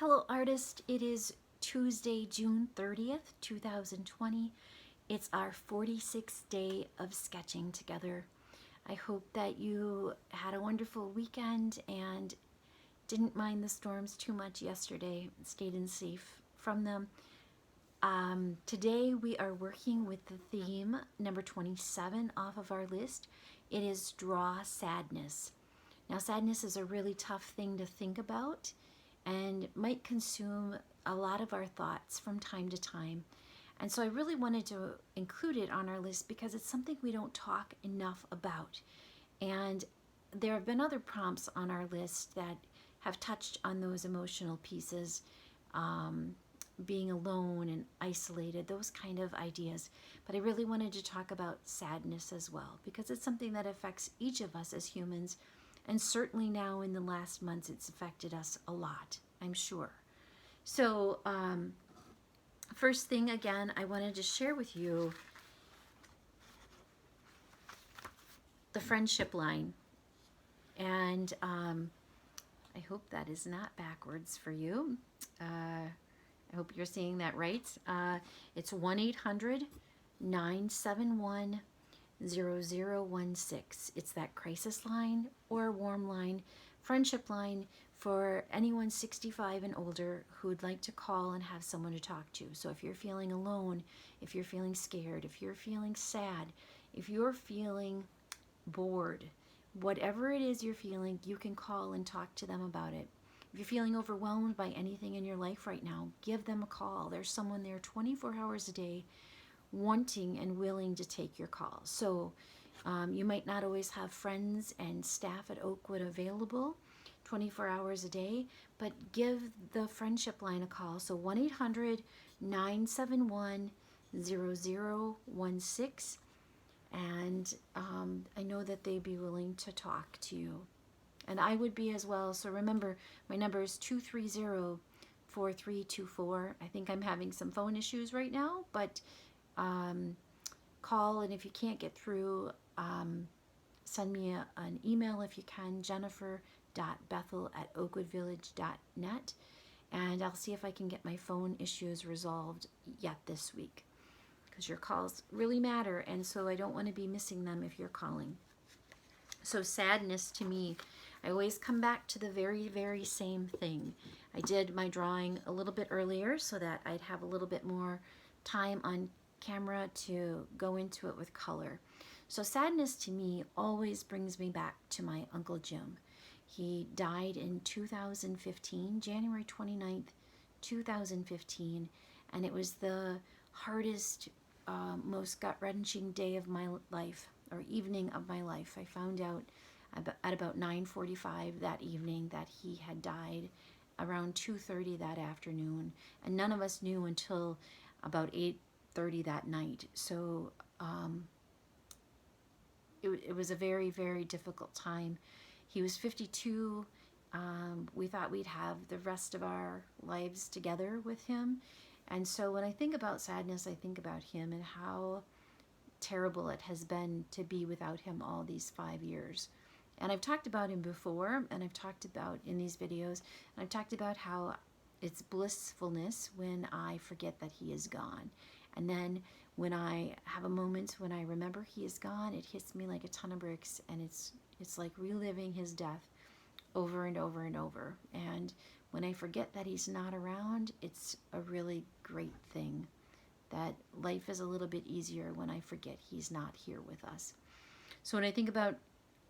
Hello artist, it is Tuesday, June 30th, 2020. It's our 46th day of sketching together. I hope that you had a wonderful weekend and didn't mind the storms too much yesterday, stayed in safe from them. Today we are working with the theme number 27 off of our list. It is Draw Sadness. Now sadness is a really tough thing to think about and might consume a lot of our thoughts from time to time. And so I really wanted to include it on our list because it's something we don't talk enough about. And there have been other prompts on our list that have touched on those emotional pieces, being alone and isolated, those kind of ideas. But I really wanted to talk about sadness as well because it's something that affects each of us as humans. And certainly now in the last months, it's affected us a lot, I'm sure. So first thing, again, I wanted to share with you the friendship line. And I hope that is not backwards for you. I hope you're seeing that right. It's 1-800-971 0016. It's that crisis line or warm line, friendship line for anyone 65 and older who would like to call and have someone to talk to. So if you're feeling alone, if you're feeling scared, if you're feeling sad, if you're feeling bored, whatever it is you're feeling, you can call and talk to them about it. If you're feeling overwhelmed by anything in your life right now, give them a call. There's someone there 24 hours a day wanting and willing to take your call. So you might not always have friends and staff at Oakwood available 24 hours a day, but give the friendship line a call. So 1-800-971 0016. And I know that they'd be willing to talk to you. And I would be as well. So remember, my number is 230-4324. I think I'm having some phone issues right now, but call, and if you can't get through, send me an email if you can, jennifer.bethel@oakwoodvillage.net, and I'll see if I can get my phone issues resolved yet this week, because your calls really matter, and so I don't want to be missing them if you're calling. So sadness to me, I always come back to the very, very same thing. I did my drawing a little bit earlier so that I'd have a little bit more time on camera to go into it with color. So sadness to me always brings me back to my Uncle Jim. He died in 2015, January 29th, 2015, and it was the hardest, most gut-wrenching day of my life, or evening of my life. I found out at about 9:45 that evening that he had died around 2:30 that afternoon, and none of us knew until about 8:30 that night. So it was a very, very difficult time. He was 52. We thought we'd have the rest of our lives together with him. And so when I think about sadness, I think about him and how terrible it has been to be without him all these 5 years. And I've talked about him before, and I've talked about in these videos, and I've talked about how it's blissfulness when I forget that he is gone. And then when I have a moment when I remember he is gone, it hits me like a ton of bricks, and it's like reliving his death over and over and over. And when I forget that he's not around, it's a really great thing. That life is a little bit easier when I forget he's not here with us. So when I think about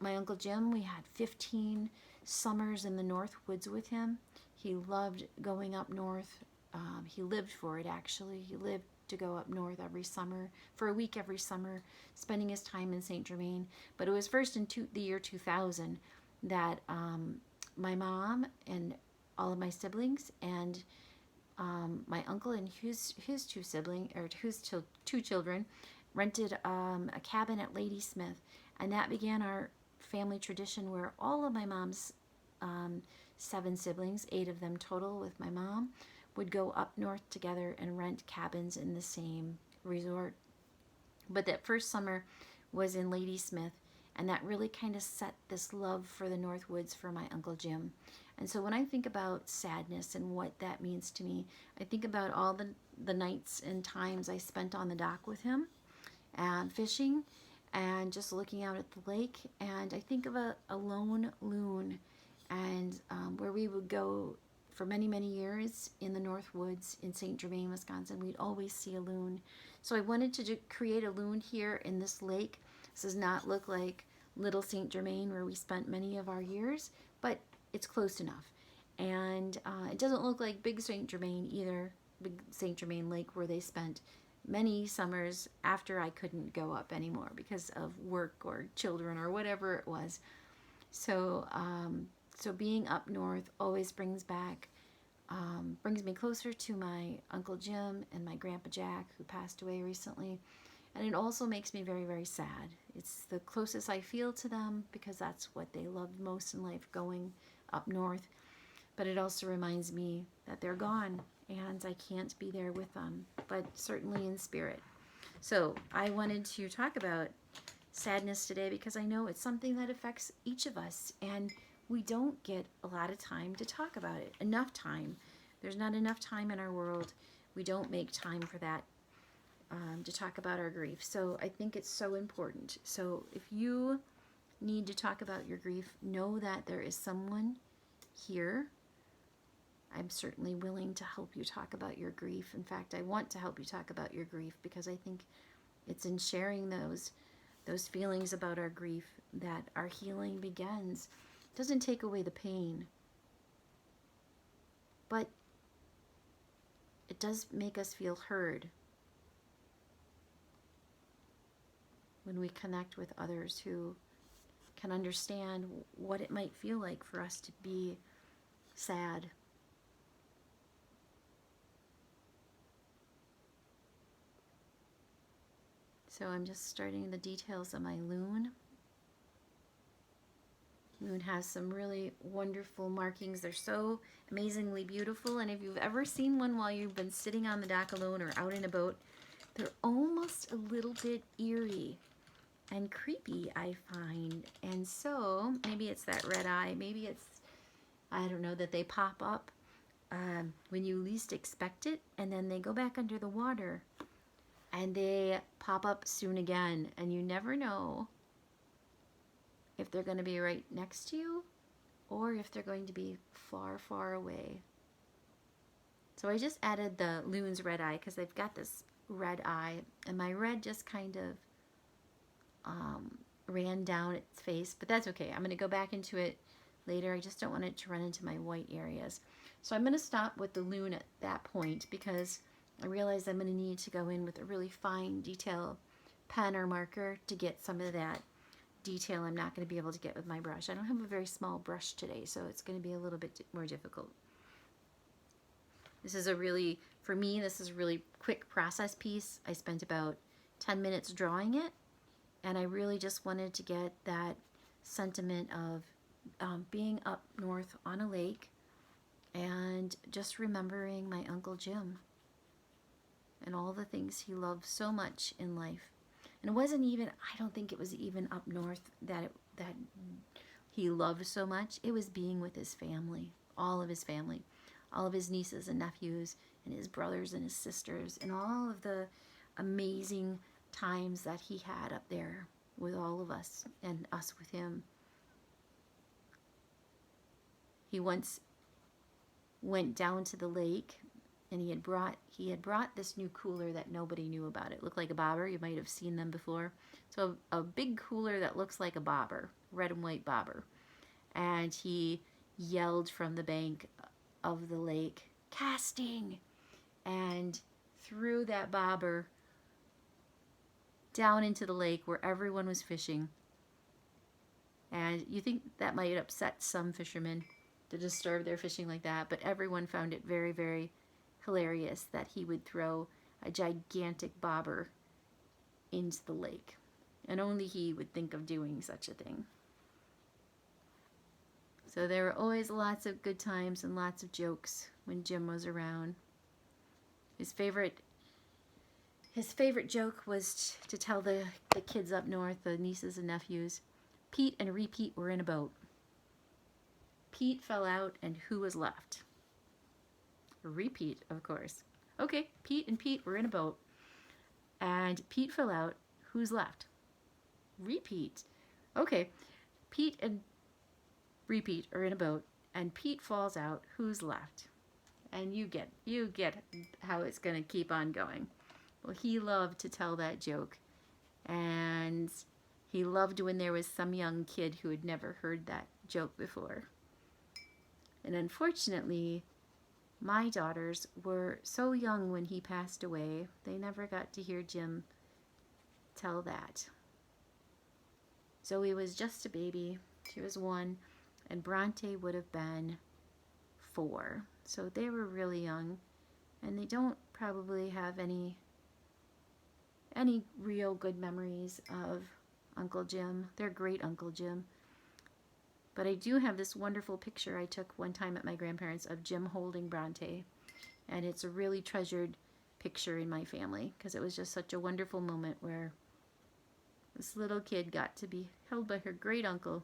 my Uncle Jim, we had 15 summers in the North Woods with him. He loved going up north. He lived for it, actually. He lived to go up north every summer, for a week every summer, spending his time in St. Germain. But it was first in the year 2000 that my mom and all of my siblings and my uncle and his two siblings, or his two children, rented a cabin at Ladysmith, and that began our family tradition where all of my mom's 7 siblings, 8 of them total with my mom, would go up north together and rent cabins in the same resort. But that first summer was in Ladysmith, and that really kind of set this love for the North Woods for my Uncle Jim. And so when I think about sadness and what that means to me, I think about all the nights and times I spent on the dock with him and fishing and just looking out at the lake. And I think of a lone loon, and where we would go for many, many years in the North Woods in St. Germain, Wisconsin. We'd always see a loon. So I wanted to create a loon here in this lake. This does not look like Little St. Germain where we spent many of our years, but it's close enough. And it doesn't look like Big St. Germain either, Big St. Germain Lake, where they spent many summers after I couldn't go up anymore because of work or children or whatever it was. So so being up north always brings me closer to my Uncle Jim and my Grandpa Jack, who passed away recently. And it also makes me very, very sad. It's the closest I feel to them because that's what they loved most in life, going up north. But it also reminds me that they're gone and I can't be there with them, but certainly in spirit. So I wanted to talk about sadness today because I know it's something that affects each of us, and we don't get a lot of time to talk about it. Enough time. There's not enough time in our world. We don't make time for that, to talk about our grief. So I think it's so important. So if you need to talk about your grief, know that there is someone here. I'm certainly willing to help you talk about your grief. In fact, I want to help you talk about your grief because I think it's in sharing those feelings about our grief that our healing begins. It doesn't take away the pain, but it does make us feel heard when we connect with others who can understand what it might feel like for us to be sad. So I'm just starting the details of my loon. Loon has some really wonderful markings. They're so amazingly beautiful, and if you've ever seen one while you've been sitting on the dock alone or out in a boat, they're almost a little bit eerie and creepy, I find. And so maybe it's that red eye, maybe it's, I don't know, that they pop up when you least expect it, and then they go back under the water and they pop up soon again, and you never know if they're going to be right next to you or if they're going to be far, far away. So I just added the loon's red eye because they've got this red eye, and my red just kind of ran down its face, but that's okay. I'm going to go back into it later. I just don't want it to run into my white areas. So I'm going to stop with the loon at that point because I realize I'm going to need to go in with a really fine detail pen or marker to get some of that detail I'm not going to be able to get with my brush. I don't have a very small brush today, so it's going to be a little bit more difficult. This is a really, for me, this is a really quick process piece. I spent about 10 minutes drawing it, and I really just wanted to get that sentiment of being up north on a lake and just remembering my Uncle Jim and all the things he loved so much in life. And it wasn't even, I don't think it was even up north that he loved so much. It was being with his family, all of his family, all of his nieces and nephews and his brothers and his sisters, and all of the amazing times that he had up there with all of us and us with him. He once went down to the lake, and he had brought this new cooler that nobody knew about. It looked like a bobber. You might have seen them before. So a big cooler that looks like a bobber, red and white bobber. And he yelled from the bank of the lake, "Casting!" and threw that bobber down into the lake where everyone was fishing. And you think that might upset some fishermen to disturb their fishing like that, but everyone found it very, very hilarious that he would throw a gigantic bobber into the lake. And only he would think of doing such a thing. So there were always lots of good times and lots of jokes when Jim was around. His favorite joke was to tell the kids up north, the nieces and nephews, Pete and Repeat were in a boat. Pete fell out, and who was left? Repeat, of course. Okay, Pete and Pete were in a boat, and Pete fell out. Who's left? Repeat. Okay, Pete and Repeat are in a boat, and Pete falls out. Who's left? And you get how it's going to keep on going. Well, he loved to tell that joke, and he loved when there was some young kid who had never heard that joke before. And unfortunately, my daughters were so young when he passed away, they never got to hear Jim tell that. Zoe was just a baby. She was 1, and Bronte would have been 4. So they were really young, and they don't probably have any real good memories of Uncle Jim, their great Uncle Jim. But I do have this wonderful picture I took one time at my grandparents' of Jim holding Bronte, and it's a really treasured picture in my family because it was just such a wonderful moment where this little kid got to be held by her great uncle.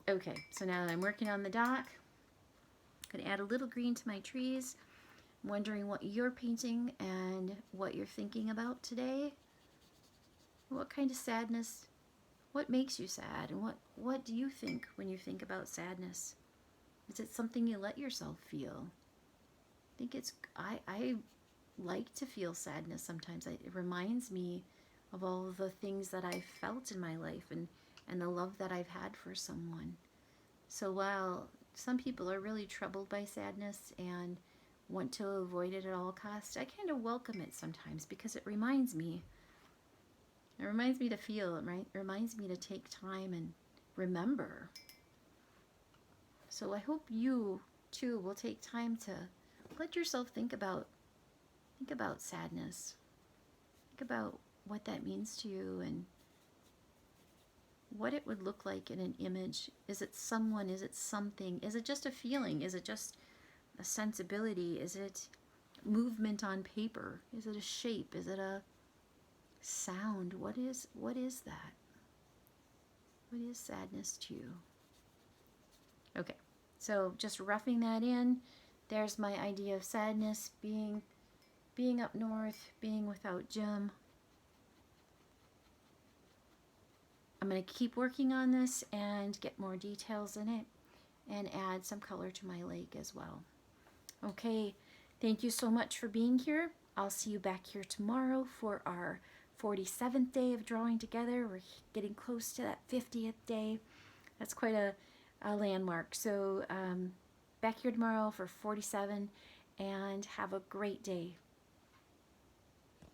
Okay, so now that I'm working on the dock, I'm going to add a little green to my trees. I'm wondering what you're painting and what you're thinking about today. What kind of sadness, what makes you sad, and what do you think when you think about sadness? Is it something you let yourself feel? I think I like to feel sadness sometimes. It reminds me of all the things that I've felt in my life and the love that I've had for someone. So while some people are really troubled by sadness and want to avoid it at all costs, I kind of welcome it sometimes because it reminds me. It reminds me to feel, it reminds me to take time and remember. So I hope you too will take time to let yourself think about sadness. Think about what that means to you and what it would look like in an image. Is it someone? Is it something? Is it just a feeling? Is it just a sensibility? Is it movement on paper? Is it a shape? Is it a sound? What is that? What is sadness to you? Okay, so just roughing that in, there's my idea of sadness, being up north, being without Jim. I'm going to keep working on this and get more details in it and add some color to my lake as well. Okay, thank you so much for being here. I'll see you back here tomorrow for our 47th day of drawing together. We're getting close to that 50th day. That's quite a landmark. So back here tomorrow for 47, and have a great day.